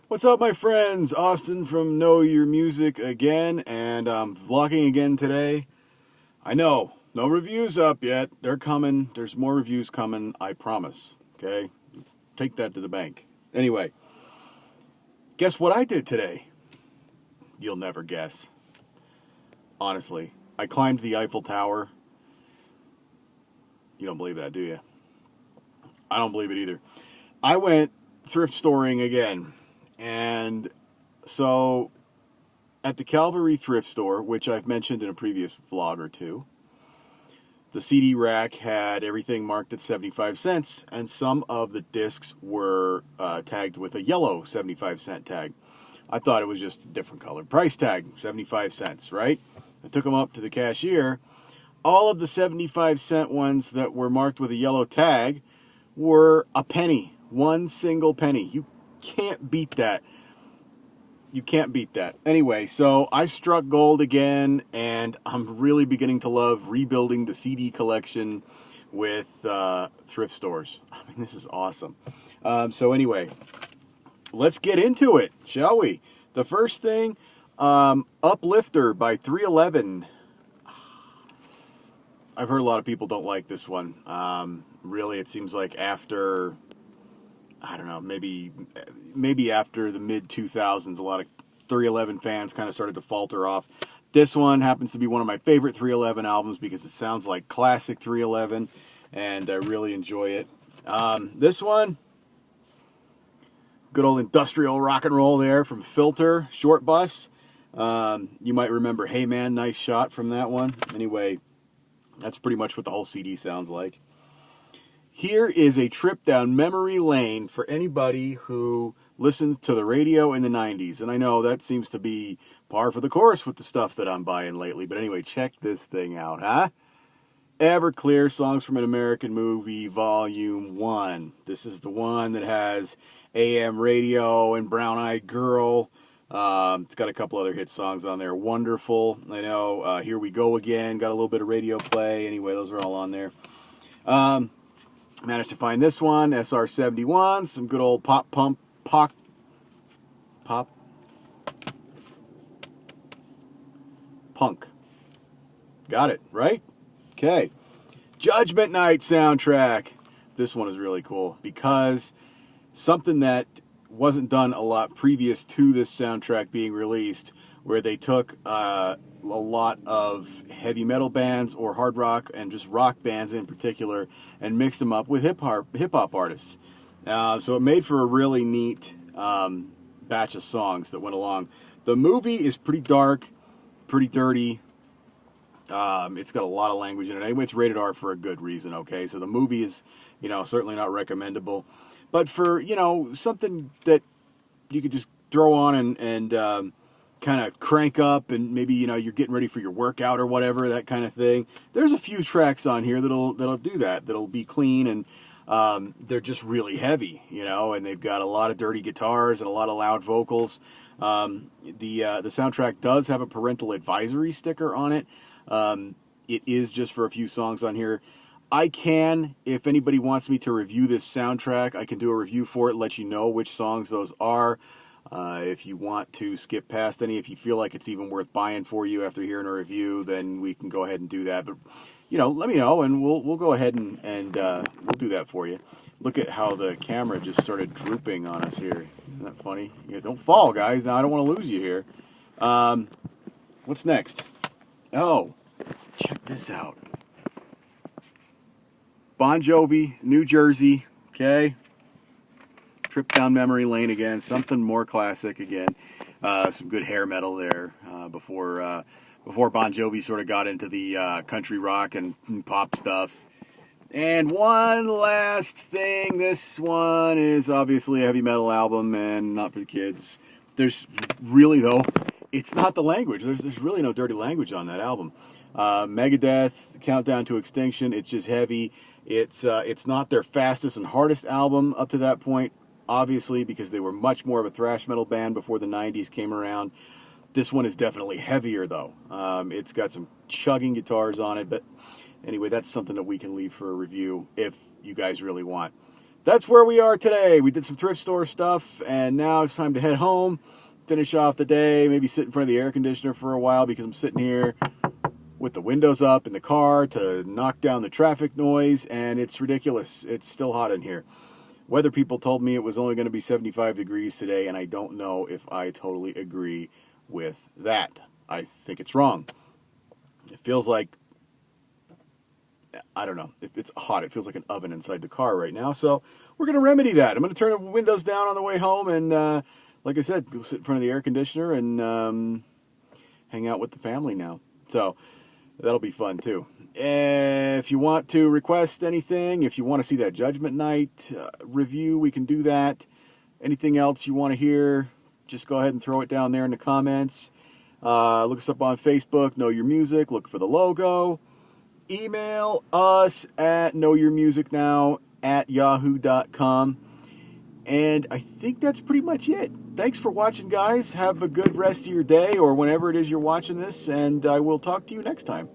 What's up, my friends? Austin from Know Your Music again, and I'm vlogging again today. I know, no reviews up yet. They're coming. There's more reviews coming, I promise. Okay? Take that to the bank. Anyway, guess what I did today? You'll never guess. Honestly, I climbed the Eiffel Tower. You don't believe that, do you? I don't believe it either. I went thrift storing again. And so at the Calvary thrift store, which I've mentioned in a previous vlog or two, the CD rack had everything marked at 75 cents, and some of the discs were tagged with a yellow 75-cent tag. I thought it was just a different colored price tag, 75 cents, right? I took them up to the cashier. All of the 75-cent ones that were marked with a yellow tag were a penny, one single penny. You can't beat that. You can't beat that. Anyway, so I struck gold again, and I'm really beginning to love rebuilding the CD collection with thrift stores. I mean, this is awesome. So anyway, let's get into it, shall we? The first thing, Uplifter by 311. I've heard a lot of people don't like this one. Really, it seems like after, I don't know, maybe after the mid-2000s, a lot of 311 fans kind of started to falter off. This one happens to be one of my favorite 311 albums because it sounds like classic 311, and I really enjoy it. This one, good old industrial rock and roll there from Filter, Short Bus. You might remember Hey Man, Nice Shot from that one. Anyway, that's pretty much what the whole CD sounds like. Here is a trip down memory lane for anybody who listened to the radio in the 90s. And I know that seems to be par for the course with the stuff that I'm buying lately. But anyway, check this thing out, huh? Everclear, Songs from an American Movie, Volume 1. This is the one that has AM Radio and Brown Eyed Girl. It's got a couple other hit songs on there. Wonderful. I know, Here We Go Again, got a little bit of radio play. Anyway, those are all on there. Managed to find this one, SR-71, some good old pop. Punk. Got it, right? Okay. Judgment Night soundtrack. This one is really cool because something that wasn't done a lot previous to this soundtrack being released, where they took a lot of heavy metal bands or hard rock and just rock bands in particular and mixed them up with hip hop artists. So it made for a really neat batch of songs that went along. The movie is pretty dark, pretty dirty. It's got a lot of language in it. Anyway, it's rated R for a good reason, okay? So the movie is, certainly not recommendable. But for, something that you could just throw on and kind of crank up and maybe, you're getting ready for your workout or whatever, that kind of thing. There's a few tracks on here that'll do that. That'll be clean, and they're just really heavy, and they've got a lot of dirty guitars and a lot of loud vocals. The soundtrack does have a parental advisory sticker on it. It is just for a few songs on here. I can, if anybody wants me to review this soundtrack, I can do a review for it, let you know which songs those are. If you want to skip past any, if you feel like it's even worth buying for you after hearing a review, then we can go ahead and do that. But, let me know, and we'll go ahead and we'll do that for you. Look at how the camera just started drooping on us here. Isn't that funny? Yeah, don't fall, guys. Now, I don't want to lose you here. What's next? Oh, check this out. Bon Jovi, New Jersey, okay? Trip down memory lane again, something more classic again. Some good hair metal there before Bon Jovi sort of got into the country rock and pop stuff. And one last thing, this one is obviously a heavy metal album and not for the kids. There's really, though, it's not the language. There's really no dirty language on that album. Megadeth, Countdown to Extinction, it's just heavy. It's not their fastest and hardest album up to that point, obviously, because they were much more of a thrash metal band before the 90s came around. This one is definitely heavier, though. It's got some chugging guitars on it, but anyway, that's something that we can leave for a review if you guys really want. that's where we are today. We did some thrift store stuff, and now it's time to head home, finish off the day, maybe sit in front of the air conditioner for a while because I'm sitting here with the windows up in the car to knock down the traffic noise, and it's ridiculous. It's still hot in here. Weather people told me it was only going to be 75 degrees today, and I don't know if I totally agree with that. I think it's wrong. It feels like, I don't know, if it's hot, it feels like an oven inside the car right now, so we're going to remedy that. I'm going to turn the windows down on the way home, and like I said, go sit in front of the air conditioner and hang out with the family now. So that'll be fun too. If you want to request anything, if you want to see that Judgment Night review, we can do that. Anything else you want to hear, just go ahead and throw it down there in the comments. Look us up on Facebook, Know Your Music, look for the logo. Email us at knowyourmusicnow@yahoo.com. And I think that's pretty much it. Thanks for watching, guys. Have a good rest of your day or whenever it is you're watching this, and I will talk to you next time.